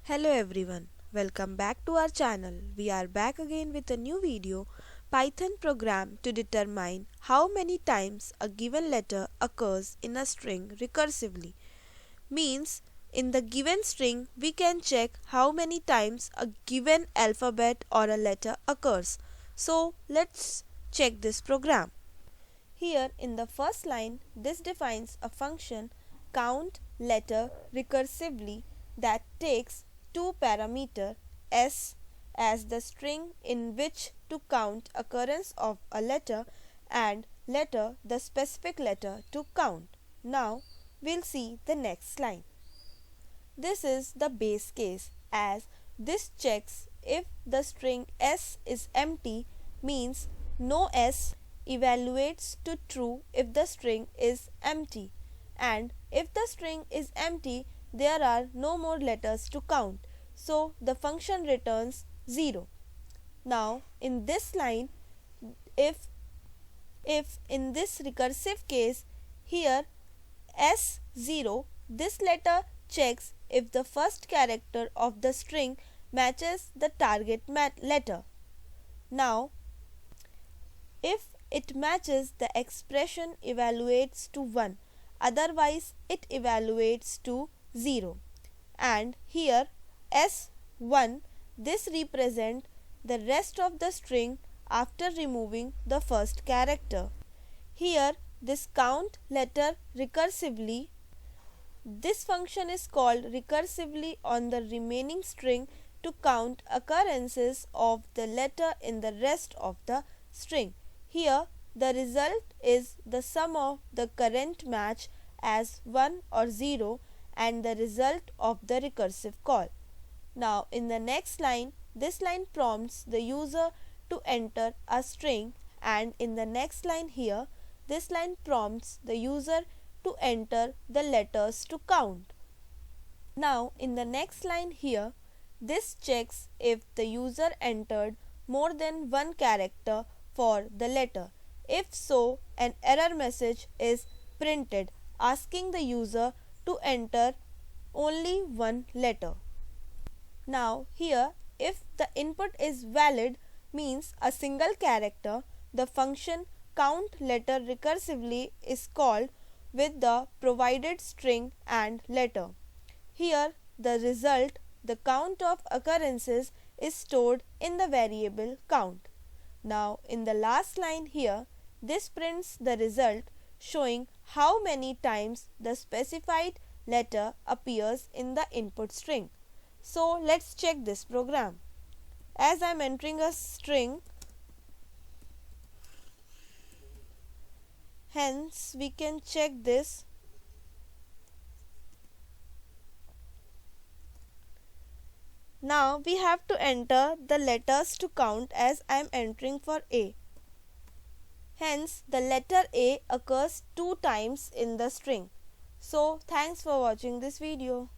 Hello everyone, welcome back to our channel. We are back again with a new video, Python program to determine how many times a given letter occurs in a string recursively. Means in the given string we can check how many times a given alphabet or a letter occurs. So let's check this program. Here in the first line, this defines a function count letter recursively that takes two parameter s as the string in which to count occurrence of a letter and letter the specific letter to count. Now we'll see the next line. This is the base case as this checks if the string s is empty means no s evaluates to true if the string is empty, and if the string is empty there are no more letters to count, so the function returns 0. Now in this line, if in this recursive case here S0, this letter checks if the first character of the string matches the target letter. Now if it matches, the expression evaluates to 1, otherwise it evaluates to 0. And here S1, this represents the rest of the string after removing the first character. Here this count letter recursively, this function is called recursively on the remaining string to count occurrences of the letter in the rest of the string. Here the result is the sum of the current match as 1 or 0 and the result of the recursive call. Now in the next line, this line prompts the user to enter a string, and in the next line here, this line prompts the user to enter the letters to count. Now in the next line here, this checks if the user entered more than one character for the letter. If so, an error message is printed asking the user to enter only one letter. Now here, if the input is valid means a single character, the function count letter recursively is called with the provided string and letter. Here the result, the count of occurrences, is stored in the variable count. Now in the last line here, this prints the result showing how many times the specified letter appears in the input string. So let's check this program. As I am entering a string, hence we can check this. Now we have to enter the letters to count as I am entering for A. Hence the letter A occurs 2 times in the string. So thanks for watching this video.